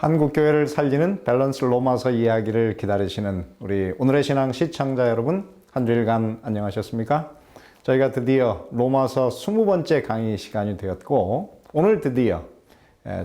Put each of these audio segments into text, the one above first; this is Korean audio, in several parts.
한국교회를 살리는 밸런스 로마서 이야기를 기다리시는 우리 오늘의 신앙 시청자 여러분, 한 주일간 안녕하셨습니까? 저희가 드디어 로마서 20번째 강의 시간이 되었고, 오늘 드디어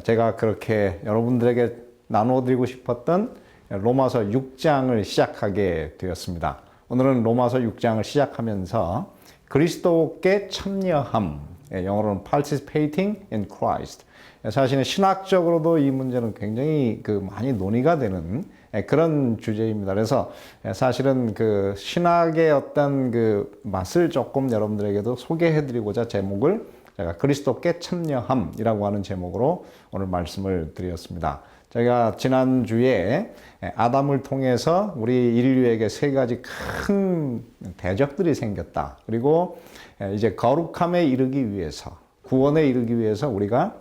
제가 그렇게 여러분들에게 나눠드리고 싶었던 로마서 6장을 시작하게 되었습니다. 오늘은 로마서 6장을 시작하면서 그리스도께 참여함, 영어로는 participating in Christ. 사실은 신학적으로도 이 문제는 굉장히 많이 논의가 되는 그런 주제입니다. 그래서 사실은 신학의 어떤 맛을 조금 여러분들에게도 소개해드리고자 제목을 제가 그리스도께 참여함이라고 하는 제목으로 오늘 말씀을 드렸습니다. 제가 지난주에 아담을 통해서 우리 인류에게 세 가지 큰 대적들이 생겼다. 그리고 이제 거룩함에 이르기 위해서, 구원에 이르기 위해서 우리가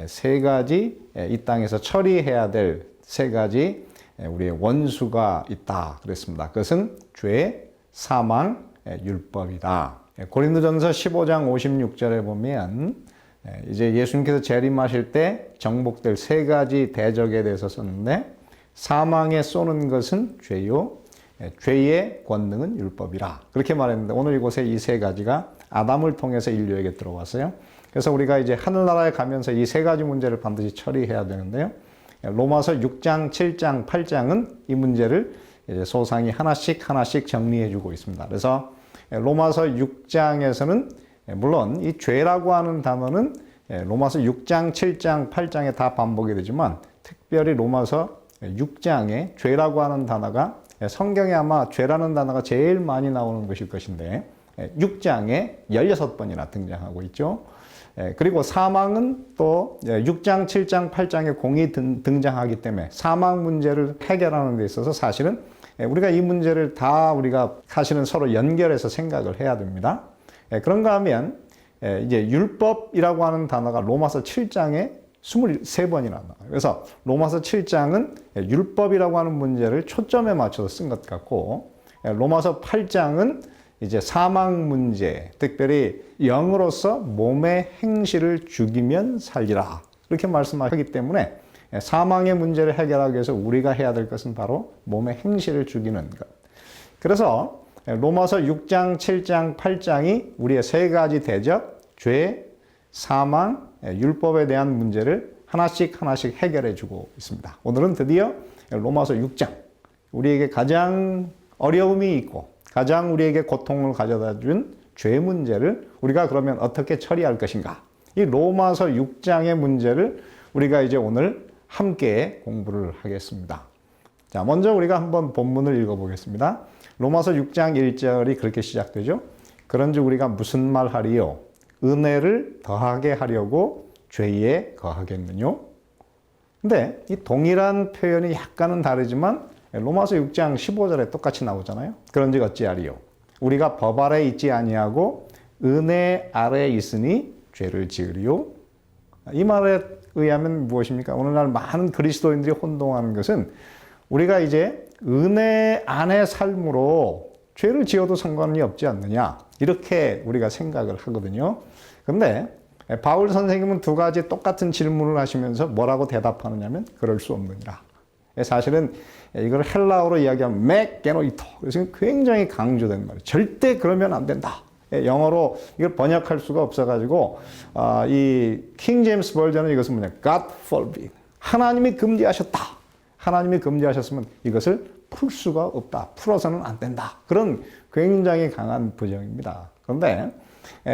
세 가지 이 땅에서 처리해야 될 세 가지 우리의 원수가 있다 그랬습니다. 그것은 죄, 사망, 율법이다. 고린도전서 15장 56절에 보면 이제 예수님께서 재림하실 때 정복될 세 가지 대적에 대해서 썼는데, 사망에 쏘는 것은 죄요, 죄의 권능은 율법이라 그렇게 말했는데, 오늘 이곳에 이 세 가지가 아담을 통해서 인류에게 들어왔어요. 그래서 우리가 이제 하늘나라에 가면서 이 세 가지 문제를 반드시 처리해야 되는데요. 로마서 6장, 7장, 8장은 이 문제를 이제 소상히 하나씩 정리해 주고 있습니다. 그래서 로마서 6장에서는 물론 이 죄라고 하는 단어는 로마서 6장, 7장, 8장에 다 반복이 되지만, 특별히 로마서 6장에 죄라고 하는 단어가 성경에 아마 죄라는 단어가 제일 많이 나오는 것일 것인데 6장에 16번이나 등장하고 있죠. 그리고 사망은 또 6장, 7장, 8장에 공이 등장하기 때문에 사망 문제를 해결하는 데 있어서 사실은 우리가 이 문제를 다 우리가 사실은 서로 연결해서 생각을 해야 됩니다. 그런가 하면 이제 율법이라고 하는 단어가 로마서 7장에 23번이나 나와요. 그래서 로마서 7장은 율법이라고 하는 문제를 초점에 맞춰서 쓴 것 같고, 로마서 8장은 이제 사망 문제, 특별히 영으로서 몸의 행실을 죽이면 살리라 그렇게 말씀하셨기 때문에 사망의 문제를 해결하기 위해서 우리가 해야 될 것은 바로 몸의 행실을 죽이는 것. 그래서 로마서 6장, 7장, 8장이 우리의 세 가지 대적, 죄, 사망, 율법에 대한 문제를 하나씩 해결해 주고 있습니다. 오늘은 드디어 로마서 6장, 우리에게 가장 어려움이 있고 가장 우리에게 고통을 가져다 준 죄 문제를 우리가 그러면 어떻게 처리할 것인가? 이 로마서 6장의 문제를 우리가 이제 오늘 함께 공부를 하겠습니다. 자, 먼저 우리가 한번 본문을 읽어보겠습니다. 로마서 6장 1절이 그렇게 시작되죠. 그런즉 우리가 무슨 말 하리요? 은혜를 더하게 하려고 죄에 거하겠느뇨? 근데 이 동일한 표현이 약간은 다르지만 로마서 6장 15절에 똑같이 나오잖아요. 그런즉 어찌하리요? 우리가 법 아래 있지 아니하고 은혜 아래 있으니 죄를 지으리요? 이 말에 의하면 무엇입니까? 오늘날 많은 그리스도인들이 혼동하는 것은 우리가 이제 은혜 안의 삶으로 죄를 지어도 상관이 없지 않느냐, 이렇게 우리가 생각을 하거든요. 그런데 바울 선생님은 두 가지 똑같은 질문을 하시면서 뭐라고 대답하느냐면 그럴 수 없느니라. 사실은 이걸 헬라어로 이야기하면 메게노이토, 그래서 굉장히 강조된 말이에요. 절대 그러면 안 된다. 영어로 이걸 번역할 수가 없어가지고 이 킹 제임스 버전은 이것은 뭐냐, God forbid. 하나님이 금지하셨다. 하나님이 금지하셨으면 이것을 풀 수가 없다. 풀어서는 안 된다. 그런 굉장히 강한 부정입니다. 그런데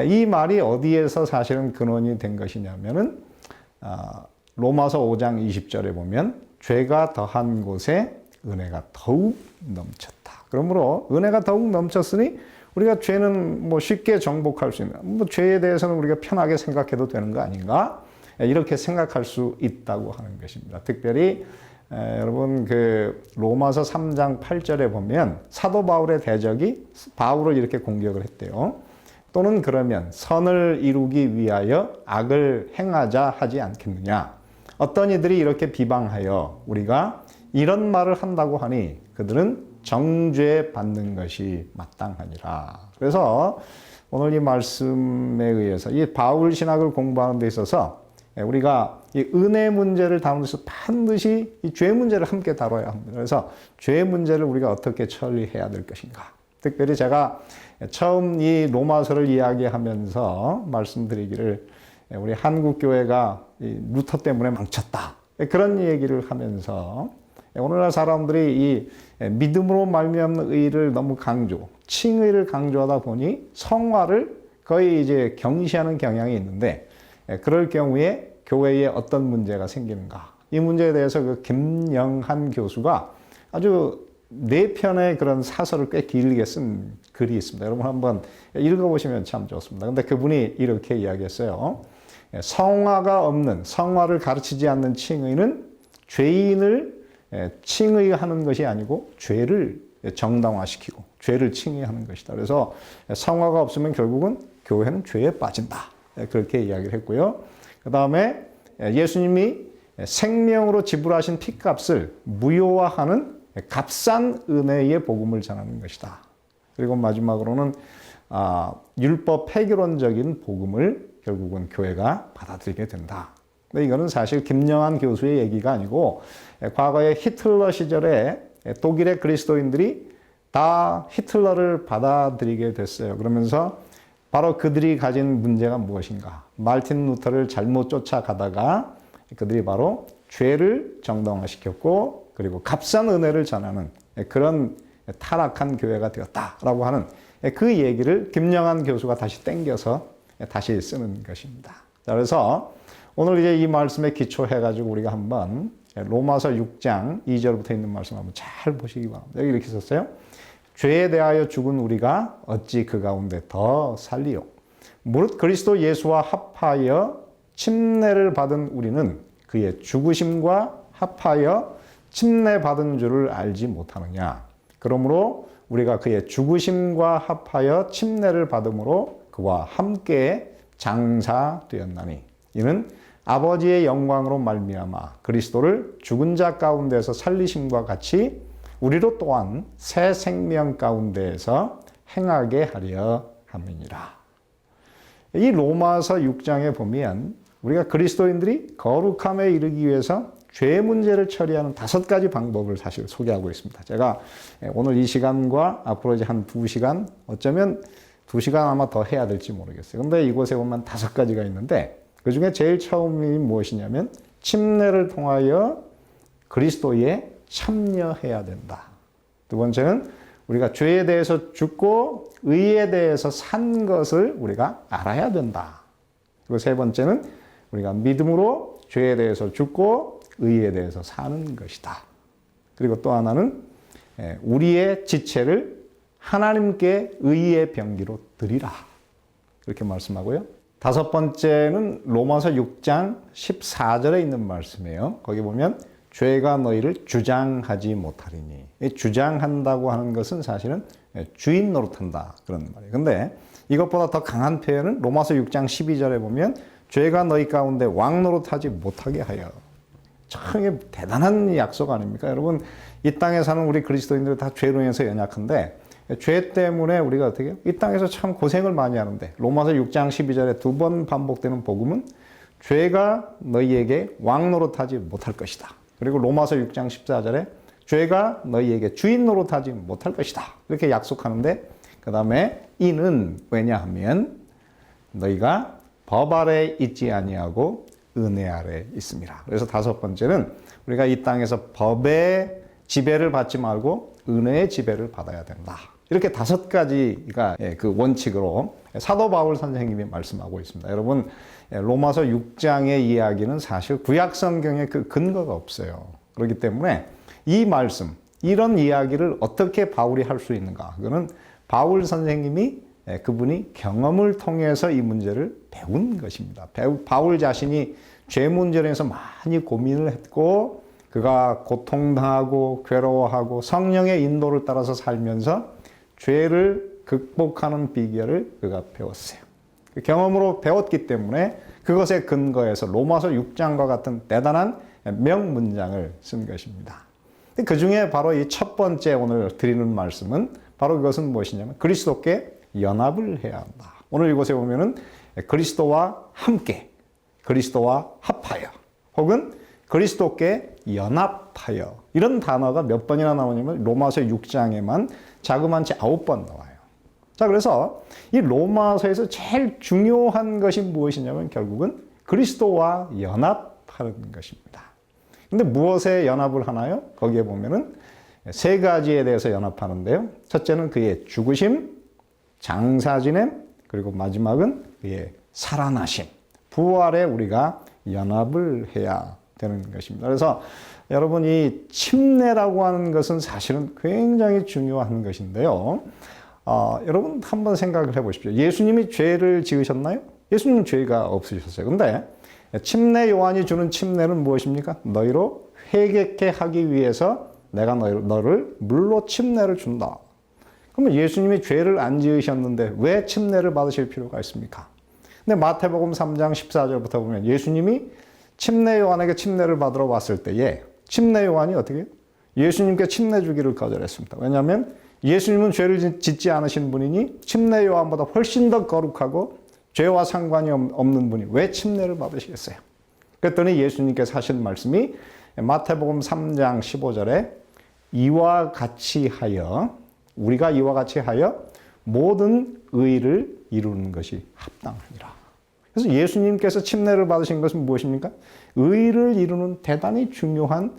이 말이 어디에서 사실은 근원이 된 것이냐면은 로마서 5장 20절에 보면 죄가 더한 곳에 은혜가 더욱 넘쳤다. 그러므로 은혜가 더욱 넘쳤으니 우리가 죄는 쉽게 정복할 수 있는, 죄에 대해서는 우리가 편하게 생각해도 되는 거 아닌가? 이렇게 생각할 수 있다고 하는 것입니다. 특별히 여러분 로마서 3장 8절에 보면 사도 바울의 대적이 바울을 이렇게 공격을 했대요. 또는 그러면 선을 이루기 위하여 악을 행하자 하지 않겠느냐? 어떤 이들이 이렇게 비방하여 우리가 이런 말을 한다고 하니 그들은 정죄 받는 것이 마땅하니라. 그래서 오늘 이 말씀에 의해서 이 바울 신학을 공부하는 데 있어서 우리가 이 은혜 문제를 다루면서 반드시 이 죄 문제를 함께 다뤄야 합니다. 그래서 죄 문제를 우리가 어떻게 처리해야 될 것인가. 특별히 제가 처음 이 로마서를 이야기하면서 말씀드리기를 우리 한국 교회가 이 루터 때문에 망쳤다. 그런 얘기를 하면서 오늘날 사람들이 이 믿음으로 말미암는 의를 너무 칭의를 강조하다 보니 성화를 거의 이제 경시하는 경향이 있는데 그럴 경우에 교회에 어떤 문제가 생기는가. 이 문제에 대해서 그 김영한 교수가 아주 4편의 그런 사설을 꽤 길게 쓴 글이 있습니다. 여러분 한번 읽어보시면 참 좋습니다. 근데 그분이 이렇게 이야기했어요. 성화가 없는, 성화를 가르치지 않는 칭의는 죄인을 칭의하는 것이 아니고 죄를 정당화시키고 죄를 칭의하는 것이다. 그래서 성화가 없으면 결국은 교회는 죄에 빠진다. 그렇게 이야기를 했고요. 그 다음에 예수님이 생명으로 지불하신 피값을 무효화하는 값싼 은혜의 복음을 전하는 것이다. 그리고 마지막으로는 율법 폐기론적인 복음을 결국은 교회가 받아들이게 된다. 근데 이거는 사실 김영한 교수의 얘기가 아니고 과거에 히틀러 시절에 독일의 그리스도인들이 다 히틀러를 받아들이게 됐어요. 그러면서 바로 그들이 가진 문제가 무엇인가? 말틴 루터를 잘못 쫓아가다가 그들이 바로 죄를 정당화시켰고 그리고 값싼 은혜를 전하는 그런 타락한 교회가 되었다라고 하는 그 얘기를 김영한 교수가 다시 땡겨서 다시 쓰는 것입니다. 자, 그래서 오늘 이제 이 말씀에 기초해가지고 우리가 한번 로마서 6장 2절부터 있는 말씀 한번 잘 보시기 바랍니다. 여기 이렇게 썼어요. 죄에 대하여 죽은 우리가 어찌 그 가운데 더 살리요. 무릇 그리스도 예수와 합하여 침례를 받은 우리는 그의 죽으심과 합하여 침례받은 줄을 알지 못하느냐. 그러므로 우리가 그의 죽으심과 합하여 침례를 받음으로 그와 함께 장사되었나니 이는 아버지의 영광으로 말미암아 그리스도를 죽은 자 가운데서 살리심과 같이 우리로 또한 새 생명 가운데에서 행하게 하려 함이니라. 이 로마서 6장에 보면 우리가 그리스도인들이 거룩함에 이르기 위해서 죄 문제를 처리하는 5가지 방법을 사실 소개하고 있습니다. 제가 오늘 이 시간과 앞으로 이제 한 2시간, 어쩌면 2시간 아마 더 해야 될지 모르겠어요. 근데 이곳에 보면 5가지가 있는데 그 중에 제일 처음이 무엇이냐면 침례를 통하여 그리스도에 참여해야 된다. 두 번째는 우리가 죄에 대해서 죽고 의에 대해서 산 것을 우리가 알아야 된다. 그리고 세 번째는 우리가 믿음으로 죄에 대해서 죽고 의에 대해서 사는 것이다. 그리고 또 하나는 우리의 지체를 하나님께 의의 병기로 드리라. 이렇게 말씀하고요. 5번째는 로마서 6장 14절에 있는 말씀이에요. 거기 보면 죄가 너희를 주장하지 못하리니. 주장한다고 하는 것은 사실은 주인 노릇한다 그런 말이에요. 근데 이것보다 더 강한 표현은 로마서 6장 12절에 보면 죄가 너희 가운데 왕 노릇하지 못하게 하여. 참 대단한 약속 아닙니까? 여러분 이 땅에 사는 우리 그리스도인들 다 죄로 인해서 연약한데 죄 때문에 우리가 어떻게 해요? 이 땅에서 참 고생을 많이 하는데 로마서 6장 12절에 2번 반복되는 복음은 죄가 너희에게 왕 노릇하지 못할 것이다. 그리고 로마서 6장 14절에 죄가 너희에게 주인 노릇하지 못할 것이다. 이렇게 약속하는데 그 다음에 이는 왜냐하면 너희가 법 아래 있지 아니하고 은혜 아래 있습니다. 그래서 5번째는 우리가 이 땅에서 법의 지배를 받지 말고 은혜의 지배를 받아야 된다. 이렇게 5가지가 그 원칙으로 사도 바울 선생님이 말씀하고 있습니다. 여러분 로마서 6장의 이야기는 사실 구약 성경에 그 근거가 없어요. 그렇기 때문에 이 말씀, 이런 이야기를 어떻게 바울이 할 수 있는가? 그거는 바울 선생님이 그분이 경험을 통해서 이 문제를 배운 것입니다. 바울 자신이 죄 문제에 대해서 많이 고민을 했고 그가 고통당하고 괴로워하고 성령의 인도를 따라서 살면서 죄를 극복하는 비결을 그가 배웠어요. 그 경험으로 배웠기 때문에 그것에 근거해서 로마서 6장과 같은 대단한 명문장을 쓴 것입니다. 그 중에 바로 이 첫 번째 오늘 드리는 말씀은 바로 그것은 무엇이냐면 그리스도께 연합을 해야 한다. 오늘 이곳에 보면은 그리스도와 함께 그리스도와 합하여 혹은 그리스도께 연합하여 이런 단어가 몇 번이나 나오냐면 로마서 6장에만 자그만치 9번 나와요. 자, 그래서 이 로마서에서 제일 중요한 것이 무엇이냐면 결국은 그리스도와 연합하는 것입니다. 근데 무엇에 연합을 하나요? 거기에 보면은 세 가지에 대해서 연합하는데요. 첫째는 그의 죽으심, 장사 지냄, 그리고 마지막은 그의 살아나심, 부활에 우리가 연합을 해야 되는 것입니다. 그래서 여러분 이 침례라고 하는 것은 사실은 굉장히 중요한 것인데요. 여러분 한번 생각을 해보십시오. 예수님이 죄를 지으셨나요? 예수님은 죄가 없으셨어요. 근데 침례 요한이 주는 침례는 무엇입니까? 너희로 회개케 하기 위해서 내가 너를 물로 침례를 준다. 그러면 예수님이 죄를 안 지으셨는데 왜 침례를 받으실 필요가 있습니까? 근데 마태복음 3장 14절부터 보면 예수님이 침례 요한에게 침례를 받으러 왔을 때에 침례 요한이 어떻게 해요? 예수님께 침례 주기를 거절했습니다. 왜냐하면 예수님은 죄를 짓지 않으신 분이니 침례 요한보다 훨씬 더 거룩하고 죄와 상관이 없는 분이 왜 침례를 받으시겠어요? 그랬더니 예수님께서 하신 말씀이 마태복음 3장 15절에 우리가 이와 같이 하여 모든 의를 이루는 것이 합당하니라. 그래서 예수님께서 침례를 받으신 것은 무엇입니까? 의를 이루는 대단히 중요한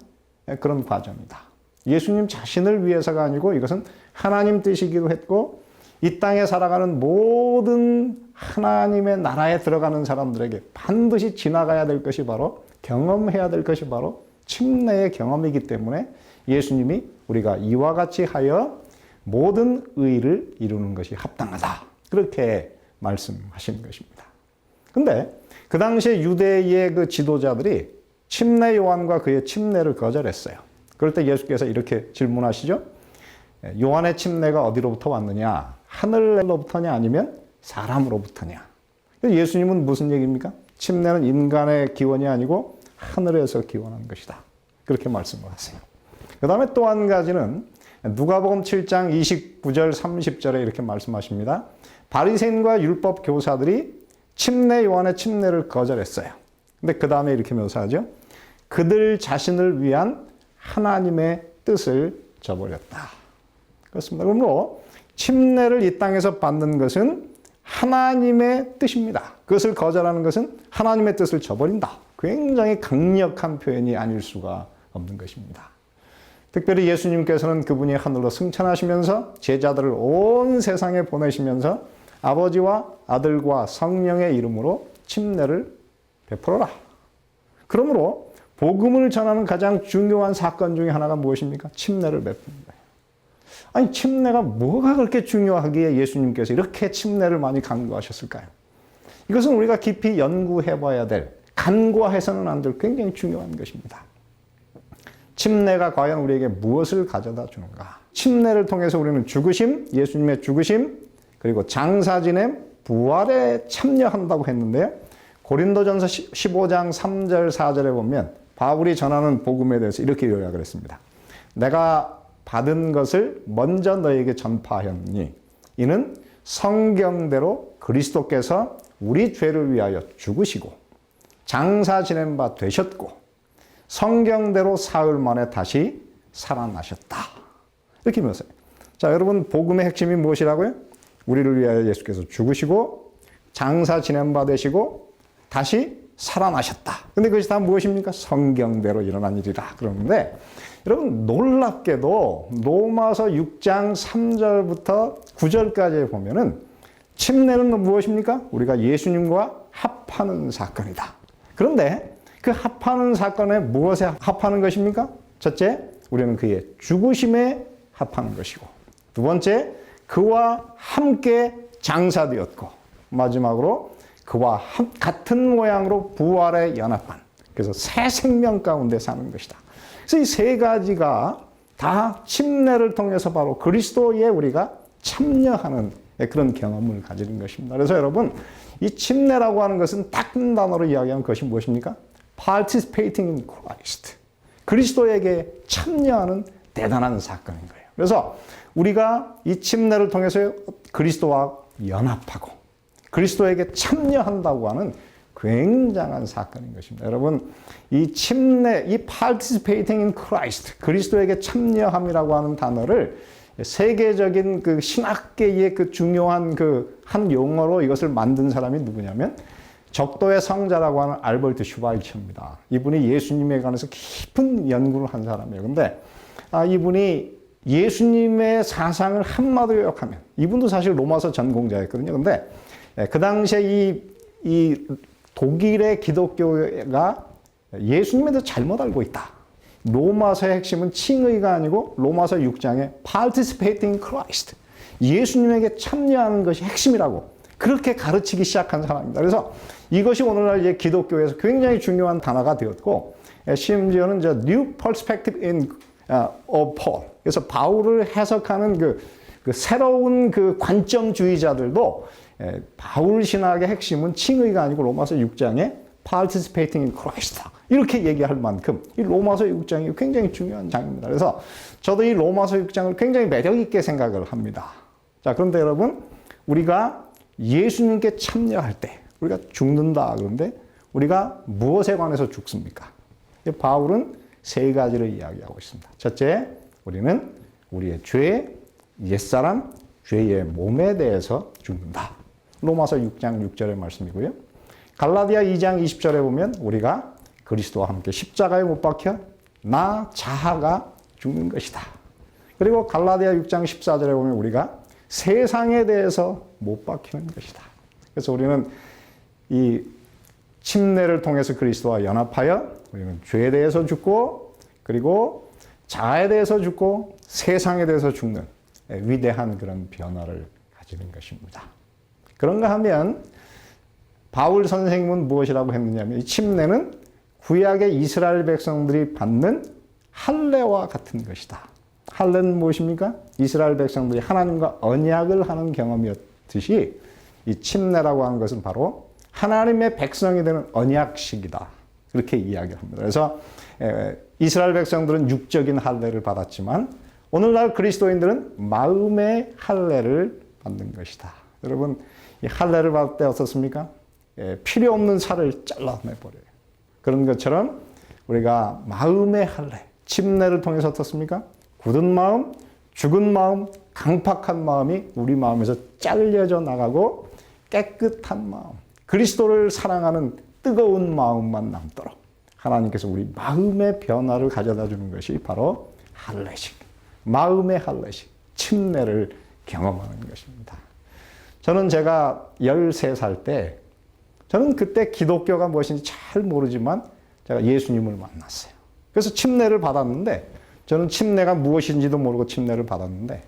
그런 과정이다. 예수님 자신을 위해서가 아니고 이것은 하나님 뜻이기도 했고 이 땅에 살아가는 모든 하나님의 나라에 들어가는 사람들에게 반드시 지나가야 될 것이 바로 경험해야 될 것이 바로 침례의 경험이기 때문에 예수님이 우리가 이와 같이 하여 모든 의를 이루는 것이 합당하다. 그렇게 말씀하신 것입니다. 근데 그 당시에 유대의 그 지도자들이 침례 요한과 그의 침례를 거절했어요. 그럴 때 예수께서 이렇게 질문하시죠. 요한의 침례가 어디로부터 왔느냐? 하늘로부터냐 아니면 사람으로부터냐? 예수님은 무슨 얘기입니까? 침례는 인간의 기원이 아니고 하늘에서 기원한 것이다. 그렇게 말씀을 하세요. 그 다음에 또 한 가지는 누가복음 7장 29절 30절에 이렇게 말씀하십니다. 바리새인과 율법 교사들이 침례 요한의 침례를 거절했어요. 근데 그 다음에 이렇게 묘사하죠. 그들 자신을 위한 하나님의 뜻을 저버렸다. 그렇습니다. 그러므로 침례를 이 땅에서 받는 것은 하나님의 뜻입니다. 그것을 거절하는 것은 하나님의 뜻을 저버린다. 굉장히 강력한 표현이 아닐 수가 없는 것입니다. 특별히 예수님께서는 그분이 하늘로 승천하시면서 제자들을 온 세상에 보내시면서 아버지와 아들과 성령의 이름으로 침례를 베풀어라. 그러므로 복음을 전하는 가장 중요한 사건 중에 하나가 무엇입니까? 침례를 베푸는 거예요. 아니 침례가 뭐가 그렇게 중요하기에 예수님께서 이렇게 침례를 많이 강조하셨을까요? 이것은 우리가 깊이 연구해 봐야 될, 간과해서는 안 될 굉장히 중요한 것입니다. 침례가 과연 우리에게 무엇을 가져다 주는가? 침례를 통해서 우리는 죽으심, 예수님의 죽으심, 그리고 장사 지냄, 부활에 참여한다고 했는데요. 고린도전서 15장 3절 4절에 보면 바울이 전하는 복음에 대해서 이렇게 요약을 했습니다. 내가 받은 것을 먼저 너에게 전파하였니 이는 성경대로 그리스도께서 우리 죄를 위하여 죽으시고 장사 지낸 바 되셨고 성경대로 사흘 만에 다시 살아나셨다. 이렇게 묘사해요. 자, 여러분 복음의 핵심이 무엇이라고요? 우리를 위하여 예수께서 죽으시고 장사 지낸 바 되시고 다시 살아나셨다. 근데 그것이 다 무엇입니까? 성경대로 일어난 일이다. 그러는데 여러분 놀랍게도 로마서 6장 3절부터 9절까지 보면은 침례는 무엇입니까? 우리가 예수님과 합하는 사건이다. 그런데 그 합하는 사건에 무엇에 합하는 것입니까? 첫째, 우리는 그의 죽으심에 합하는 것이고 두 번째, 그와 함께 장사되었고 마지막으로 그와 같은 모양으로 부활에 연합한 그래서 새 생명 가운데 사는 것이다. 그래서 이 세 가지가 다 침례를 통해서 바로 그리스도에 우리가 참여하는 그런 경험을 가지는 것입니다. 그래서 여러분 이 침례라고 하는 것은 딱 한 단어로 이야기하면 그것이 무엇입니까? Participating in Christ. 그리스도에게 참여하는 대단한 사건인 거예요. 그래서 우리가 이 침례를 통해서 그리스도와 연합하고 그리스도에게 참여한다고 하는 굉장한 사건인 것입니다. 여러분, 이 침례, 이 participating in Christ, 그리스도에게 참여함이라고 하는 단어를 세계적인 그 신학계의 그 중요한 그 한 용어로 이것을 만든 사람이 누구냐면 적도의 성자라고 하는 알버트 슈바이처입니다. 이분이 예수님에 관해서 깊은 연구를 한 사람이에요. 근데 이분이 예수님의 사상을 한마디로 요약하면, 이분도 사실 로마서 전공자였거든요. 근데 그 당시에 이 독일의 기독교가 예수님에 대해서 잘못 알고 있다. 로마서의 핵심은 칭의가 아니고 로마서 6장에 participating in Christ, 예수님에게 참여하는 것이 핵심이라고 그렇게 가르치기 시작한 사람입니다. 그래서 이것이 오늘날 이제 기독교에서 굉장히 중요한 단어가 되었고, 심지어는 이제 new perspective in of Paul, 그래서 바울을 해석하는 그 새로운 그 관점주의자들도 바울 신학의 핵심은 칭의가 아니고 로마서 6장에 participating in Christ, 이렇게 얘기할 만큼 이 로마서 6장이 굉장히 중요한 장입니다. 그래서 저도 이 로마서 6장을 굉장히 매력 있게 생각을 합니다. 자, 그런데 여러분, 우리가 예수님께 참여할 때 우리가 죽는다 그런데 우리가 무엇에 관해서 죽습니까? 바울은 세 가지를 이야기하고 있습니다. 첫째, 우리는 우리의 죄, 옛사람, 죄의 몸에 대해서 죽는다. 로마서 6장 6절의 말씀이고요. 갈라디아 2장 20절에 보면 우리가 그리스도와 함께 십자가에 못 박혀 나 자아가 죽는 것이다. 그리고 갈라디아 6장 14절에 보면 우리가 세상에 대해서 못 박히는 것이다. 그래서 우리는 이 침례를 통해서 그리스도와 연합하여 우리는 죄에 대해서 죽고, 그리고 자아에 대해서 죽고, 세상에 대해서 죽는 위대한 그런 변화를 가지는 것입니다. 그런가 하면 바울 선생님은 무엇이라고 했느냐면, 이 침례는 구약의 이스라엘 백성들이 받는 할례와 같은 것이다. 할례는 무엇입니까? 이스라엘 백성들이 하나님과 언약을 하는 경험이었듯이 이 침례라고 하는 것은 바로 하나님의 백성이 되는 언약식이다. 그렇게 이야기합니다. 그래서 이스라엘 백성들은 육적인 할례를 받았지만 오늘날 그리스도인들은 마음의 할례를 받는 것이다. 여러분, 이 할례를 받을 때 어떻습니까? 필요 없는 살을 잘라내버려요. 그런 것처럼 우리가 마음의 할례, 침례를 통해서 어떻습니까? 굳은 마음, 죽은 마음, 강팍한 마음이 우리 마음에서 잘려져 나가고 깨끗한 마음, 그리스도를 사랑하는 뜨거운 마음만 남도록 하나님께서 우리 마음의 변화를 가져다 주는 것이 바로 할례식, 마음의 할례식, 침례를 경험하는 것입니다. 저는 제가 13살 때, 저는 그때 기독교가 무엇인지 잘 모르지만 제가 예수님을 만났어요. 그래서 침례를 받았는데, 저는 침례가 무엇인지도 모르고 침례를 받았는데,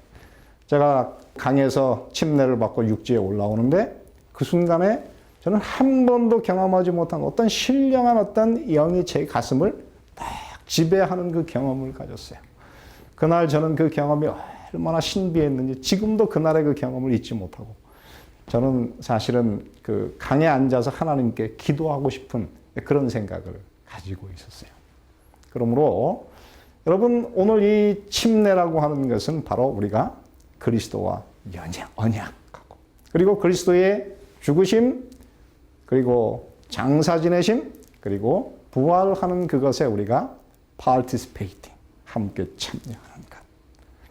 제가 강에서 침례를 받고 육지에 올라오는데 그 순간에 저는 한 번도 경험하지 못한 어떤 신령한 어떤 영이 제 가슴을 딱 지배하는 그 경험을 가졌어요. 그날 저는 그 경험이 얼마나 신비했는지 지금도 그날의 그 경험을 잊지 못하고, 저는 사실은 그 강에 앉아서 하나님께 기도하고 싶은 그런 생각을 가지고 있었어요. 그러므로 여러분, 오늘 이 침례라고 하는 것은 바로 우리가 그리스도와 언약하고, 그리고 그리스도의 죽으심, 그리고 장사 지내심, 그리고 부활하는 그것에 우리가 participating, 함께 참여하는 것.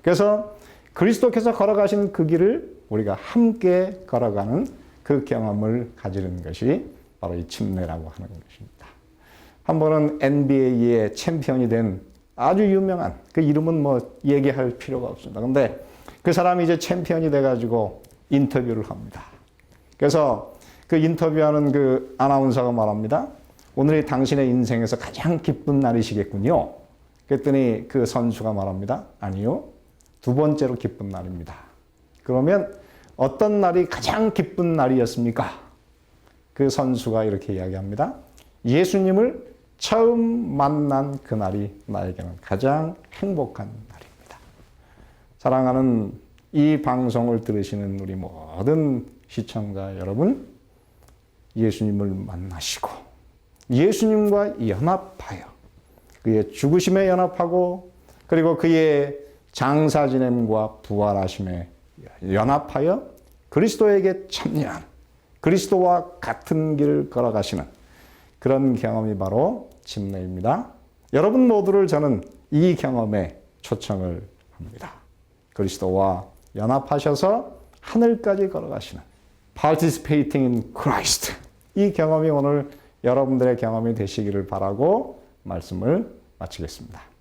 그래서 그리스도께서 걸어가신 그 길을 우리가 함께 걸어가는 그 경험을 가지는 것이 바로 이 침례라고 하는 것입니다. 한 번은 NBA의 챔피언이 된 아주 유명한, 그 이름은 뭐 얘기할 필요가 없습니다. 근데 그 사람이 이제 챔피언이 돼가지고 인터뷰를 합니다. 그래서 그 인터뷰하는 그 아나운서가 말합니다. 오늘이 당신의 인생에서 가장 기쁜 날이시겠군요. 그랬더니 그 선수가 말합니다. 아니요, 두 번째로 기쁜 날입니다. 그러면 어떤 날이 가장 기쁜 날이었습니까? 그 선수가 이렇게 이야기합니다. 예수님을 처음 만난 그날이 나에게는 가장 행복한 날입니다. 사랑하는 이 방송을 들으시는 우리 모든 시청자 여러분, 예수님을 만나시고 예수님과 연합하여 그의 죽으심에 연합하고, 그리고 그의 장사 지냄과 부활하심에 연합하여 그리스도에게 참여한 그리스도와 같은 길을 걸어가시는 그런 경험이 바로 침례입니다. 여러분 모두를 저는 이 경험에 초청을 합니다. 그리스도와 연합하셔서 하늘까지 걸어가시는 participating in Christ. 이 경험이 오늘 여러분들의 경험이 되시기를 바라고 말씀을 마치겠습니다.